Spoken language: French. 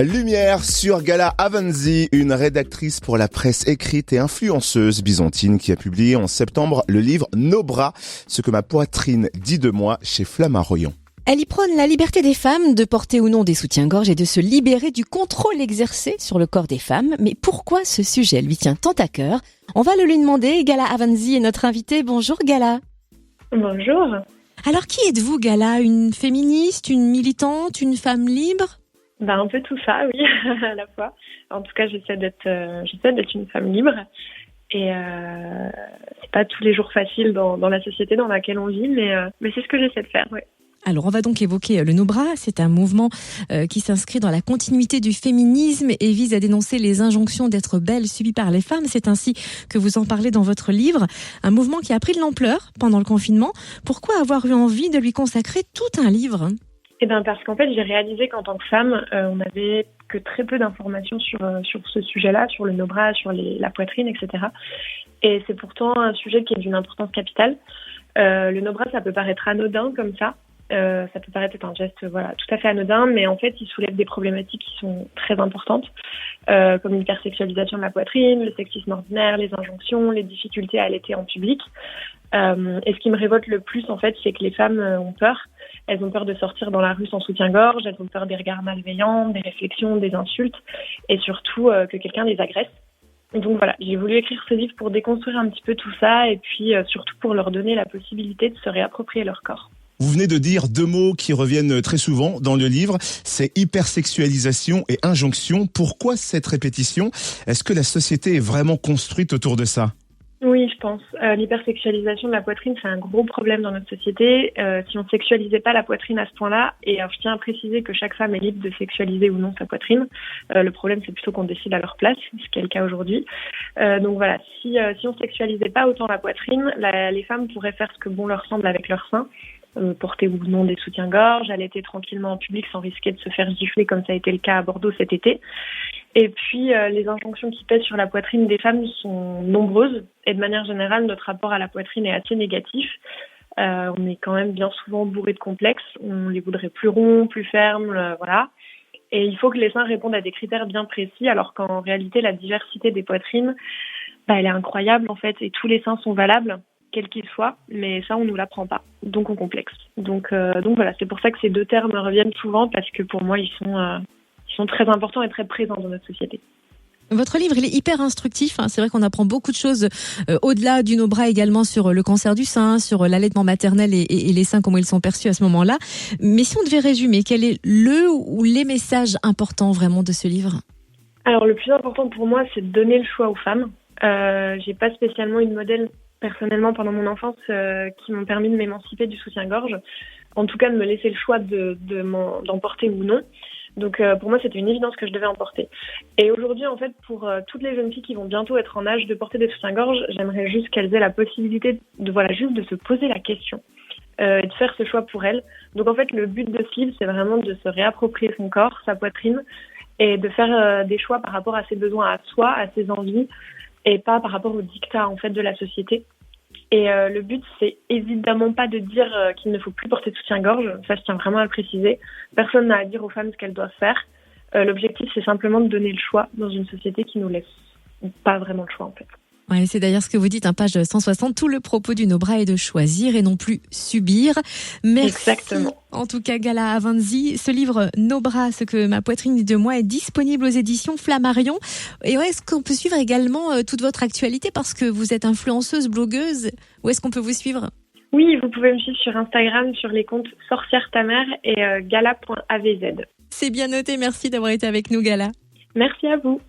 Lumière sur Gala Avanzi, une rédactrice pour la presse écrite et influenceuse byzantine qui a publié en septembre le livre Nos bras, ce que ma poitrine dit de moi chez Flammarion. Elle y prône la liberté des femmes de porter ou non des soutiens-gorge et de se libérer du contrôle exercé sur le corps des femmes. Mais pourquoi ce sujet lui tient tant à cœur? On va le lui demander. Gala Avanzi est notre invitée. Bonjour Gala. Bonjour. Alors qui êtes-vous Gala? Une féministe, une militante, une femme libre? Un peu tout ça, oui, à la fois. En tout cas, j'essaie d'être une femme libre. Et c'est pas tous les jours facile dans la société dans laquelle on vit, mais c'est ce que j'essaie de faire, oui. Alors, on va donc évoquer le Nos bras. C'est un mouvement qui s'inscrit dans la continuité du féminisme et vise à dénoncer les injonctions d'être belle subies par les femmes. C'est ainsi que vous en parlez dans votre livre. Un mouvement qui a pris de l'ampleur pendant le confinement. Pourquoi avoir eu envie de lui consacrer tout un livre ? Parce qu'en fait, j'ai réalisé qu'en tant que femme, on n'avait que très peu d'informations sur ce sujet-là, sur le Nos bras, sur la poitrine, etc. Et c'est pourtant un sujet qui est d'une importance capitale. Le Nos bras, ça peut paraître anodin comme ça. Ça peut paraître être un geste tout à fait anodin, mais en fait, il soulève des problématiques qui sont très importantes, comme l'hypersexualisation de la poitrine, le sexisme ordinaire, les injonctions, les difficultés à allaiter en public. Et ce qui me révolte le plus, en fait, c'est que les femmes ont peur. Elles ont peur de sortir dans la rue sans soutien-gorge, elles ont peur des regards malveillants, des réflexions, des insultes, et surtout que quelqu'un les agresse. Donc voilà, j'ai voulu écrire ce livre pour déconstruire un petit peu tout ça, et puis surtout pour leur donner la possibilité de se réapproprier leur corps. Vous venez de dire deux mots qui reviennent très souvent dans le livre, c'est hypersexualisation et injonction. Pourquoi cette répétition? Est-ce que la société est vraiment construite autour de ça? Oui, je pense. L'hypersexualisation de la poitrine, c'est un gros problème dans notre société. Si on ne sexualisait pas la poitrine à ce point-là, et alors, je tiens à préciser que chaque femme est libre de sexualiser ou non sa poitrine. Le problème, c'est plutôt qu'on décide à leur place, ce qui est le cas aujourd'hui. Donc voilà, si on ne sexualisait pas autant la poitrine, les femmes pourraient faire ce que bon leur semble avec leur sein. Porter ou non des soutiens-gorge, allaiter tranquillement en public sans risquer de se faire gifler comme ça a été le cas à Bordeaux cet été. Et puis les injonctions qui pèsent sur la poitrine des femmes sont nombreuses et de manière générale notre rapport à la poitrine est assez négatif. On est quand même bien souvent bourré de complexes, on les voudrait plus ronds, plus fermes, voilà. Et il faut que les seins répondent à des critères bien précis alors qu'en réalité la diversité des poitrines, elle est incroyable en fait et tous les seins sont valables. Quel qu'il soit, mais ça on nous l'apprend pas, donc on complexe. Donc voilà, c'est pour ça que ces deux termes reviennent souvent parce que pour moi ils sont très importants et très présents dans notre société. Votre livre, il est hyper instructif. C'est vrai qu'on apprend beaucoup de choses au-delà du Nos bras également sur le cancer du sein, sur l'allaitement maternel et les seins, comment ils sont perçus à ce moment-là. Mais si on devait résumer, quel est le ou les messages importants vraiment de ce livre? Alors le plus important pour moi, c'est de donner le choix aux femmes. J'ai pas spécialement une modèle personnellement pendant mon enfance qui m'ont permis de m'émanciper du soutien-gorge, en tout cas de me laisser le choix d'en porter ou non. Donc pour moi c'était une évidence que je devais en porter. Et aujourd'hui en fait pour toutes les jeunes filles qui vont bientôt être en âge de porter des soutiens-gorge, j'aimerais juste qu'elles aient la possibilité juste de se poser la question et de faire ce choix pour elles. Donc en fait le but de ce livre c'est vraiment de se réapproprier son corps, sa poitrine et de faire des choix par rapport à ses besoins à soi, à ses envies, et pas par rapport au dictat en fait de la société. Et le but c'est évidemment pas de dire qu'il ne faut plus porter de soutien-gorge, ça je tiens vraiment à le préciser. Personne n'a à dire aux femmes ce qu'elles doivent faire. L'objectif c'est simplement de donner le choix dans une société qui nous laisse pas vraiment le choix en fait. Ouais, c'est d'ailleurs ce que vous dites, page 160. Tout le propos du Nos bras est de choisir et non plus subir. Merci. Exactement. En tout cas, Gala Avanzi, ce livre Nos bras, ce que ma poitrine dit de moi, est disponible aux éditions Flammarion. Et est-ce qu'on peut suivre également toute votre actualité parce que vous êtes influenceuse, blogueuse? Où est-ce qu'on peut vous suivre? Oui, vous pouvez me suivre sur Instagram sur les comptes Sorcière ta mère et gala.avz. C'est bien noté. Merci d'avoir été avec nous, Gala. Merci à vous.